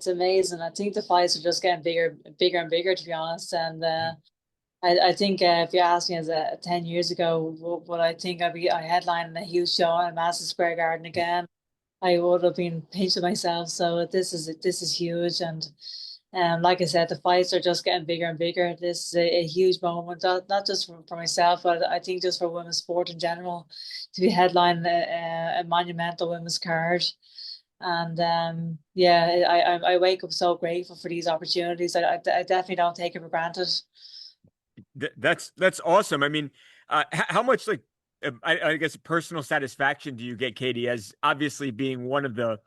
It's amazing. I think the fights are just getting bigger and bigger, to be honest. And I think if you asked me as 10 years ago, would I think I'd be headlining a huge show in Madison Square Garden again? I would have been pinching myself. So this is huge, and like I said, the fights are just getting bigger and bigger. This is a huge moment, not just for myself, but I think just for women's sport in general, to be headlining a monumental women's card. And yeah, I wake up so grateful for these opportunities. I definitely don't take it for granted. That's awesome. I mean, how much like I guess personal satisfaction do you get, Katie, as obviously being one of the,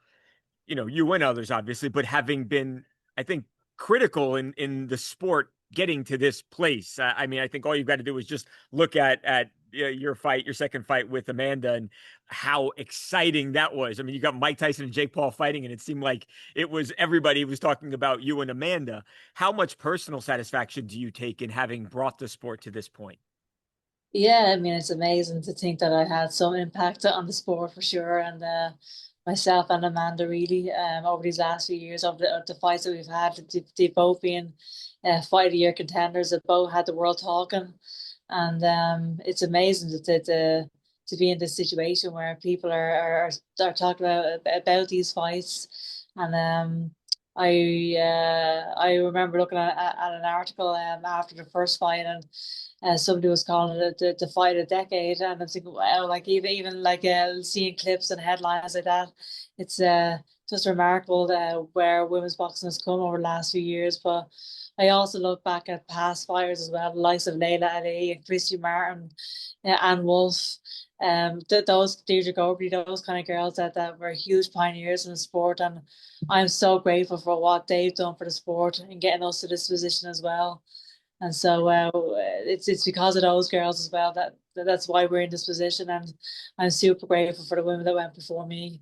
you and others obviously, but having been, I think, critical in the sport getting to this place. I mean, I think all you've got to do is just look at your second fight with Amanda, and how exciting that was. I mean, you got Mike Tyson and Jake Paul fighting, and it seemed like it was everybody was talking about you and Amanda. How much personal satisfaction do you take in having brought the sport to this point? Yeah, I mean, it's amazing to think that I had some impact on the sport for sure. And myself and Amanda really, over these last few years of the fights that we've had, they've both been fight of the year contenders. That both had the world talking, and it's amazing to be in this situation where people are talking about these fights. And I remember looking at an article after the first fight, and somebody was calling it the fight of the decade, and I'm thinking, wow, like even like seeing clips and headlines like that, it's just remarkable where women's boxing has come over the last few years. But I also look back at past fighters as well, the likes of Layla Ali and Christy Martin, Anne Wolfe, those Deirdre Gobrey, those kind of girls that were huge pioneers in the sport, and I'm so grateful for what they've done for the sport and getting us to this position as well. And so it's because of those girls as well that's why we're in this position, and I'm super grateful for the women that went before me.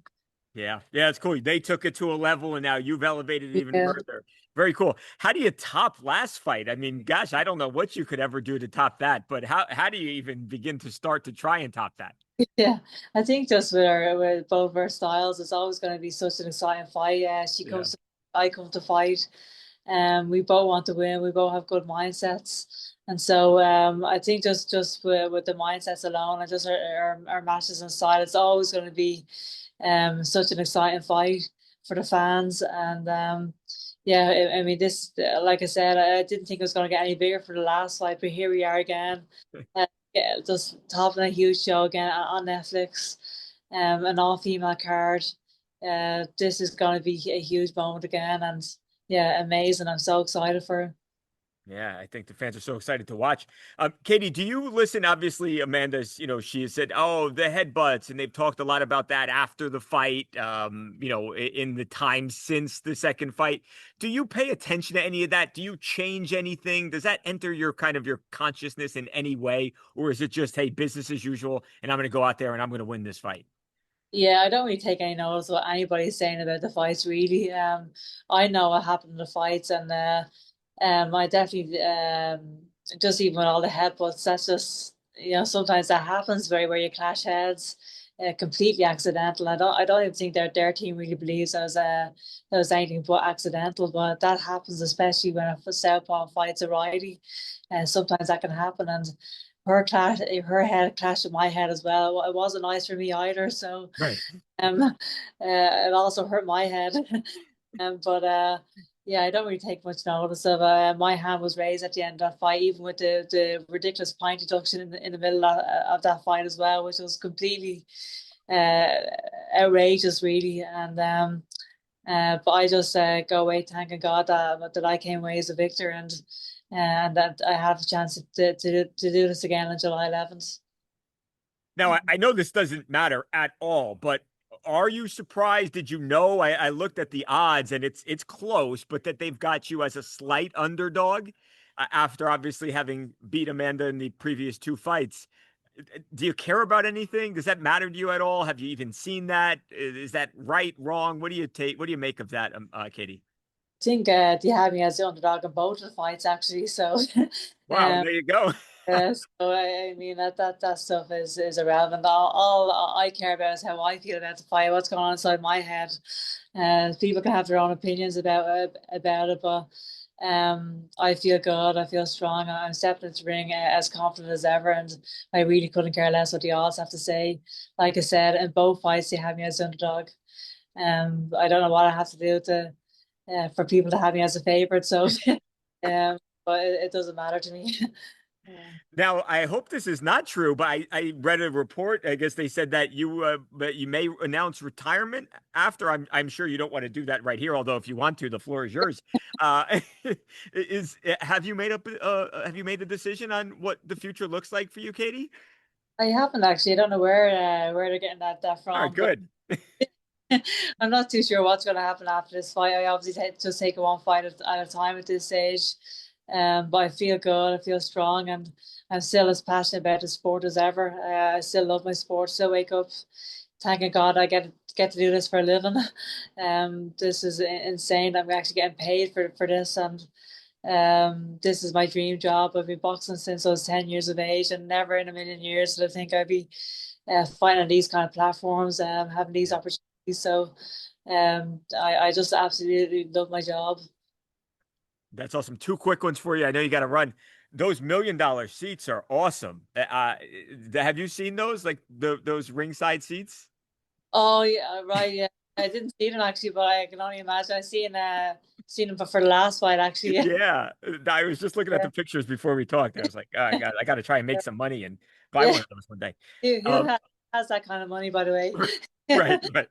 Yeah, yeah, it's cool. They took it to a level, and now you've elevated it even Yeah. further. Very cool. How do you top last fight? I mean, gosh, I don't know what you could ever do to top that, but how do you even begin to start to try and top that? Yeah, I think just with both our styles, it's always going to be such an exciting fight. She Yeah. comes, I come to fight. We both want to win. We both have good mindsets, and so I think just with the mindsets alone, and just our matches inside, it's always going to be such an exciting fight for the fans. And yeah, I mean this, like I said, I didn't think it was going to get any bigger for the last fight, but here we are again. Yeah, just topping a huge show again on Netflix, an all-female card. This is going to be a huge moment again, and yeah, amazing. I'm so excited for it. Yeah, I think the fans are so excited to watch. Katie, do you listen? Obviously, Amanda's, she has said, oh, the headbutts, and they've talked a lot about that after the fight, in the time since the second fight. Do you pay attention to any of that? Do you change anything? Does that enter your kind of your consciousness in any way? Or is it just, hey, business as usual, and I'm going to go out there and I'm going to win this fight? Yeah, I don't really take any notice of what anybody's saying about the fights, really. I know what happened in the fights, and I definitely just even with all the headbutts, that's just sometimes that happens where you clash heads, completely accidental. I don't even think their team really believes that was anything but accidental, but that happens especially when a southpaw fights a righty, and sometimes that can happen. And her head clashed with my head as well. It wasn't nice for me either. So Right. it also hurt my head. But yeah, I don't really take much notice of. My hand was raised at the end of that fight, even with the ridiculous pint deduction in the middle of that fight as well, which was completely uh, outrageous, really. And but I just go away thanking God that I came away as a victor, and that I have a chance to do this again on July 11th. Now, I know this doesn't matter at all, but are you surprised? Did you know? I looked at the odds, and it's close, but that they've got you as a slight underdog after obviously having beat Amanda in the previous two fights. Do you care about anything? Does that matter to you at all? Have you even seen that? Is that right, wrong? What do you take? What do you make of that, Katie? Think they had me as the underdog in both of the fights actually. So Wow, um, there you go. So I mean that stuff is irrelevant. All I care about is how I feel about the fight, what's going on inside my head. People can have their own opinions about it, but I feel good. I feel strong. I'm stepping into the ring as confident as ever, and I really couldn't care less what the odds have to say. Like I said, in both fights, they have me as underdog. I don't know what I have to do to for people to have me as a favorite. So, but it doesn't matter to me. Now, I hope this is not true, but I read a report. I guess they said that you may announce retirement after. I'm sure you don't want to do that right here, although if you want to, the floor is yours. Is have you made a decision on what the future looks like for you, Katie? I haven't actually. I don't know where they're getting that All right, from, but good. I'm not too sure what's going to happen after this fight. I obviously just take it one fight at a time at this stage. But I feel good. I feel strong, and I'm still as passionate about the sport as ever. I still love my sport. Still wake up, thanking God I get to do this for a living. This is insane. I'm actually getting paid for this, and this is my dream job. I've been boxing since I was 10 years of age, and never in a million years did I think I'd be finding these kind of platforms, having these Yeah. opportunities. So I just absolutely love my job. That's awesome. Two quick ones for you. I know you got to run. Those $1 million seats are awesome. Have you seen those? Like those ringside seats? Oh yeah, right. Yeah, I didn't see them actually, but I can only imagine. I seen them for the last fight actually. Yeah. I was just looking at Yeah, the pictures before we talked. I was like, oh, I got to try and make some money and buy yeah. one of those one day. Who Um, has that kind of money, by the way? right, right.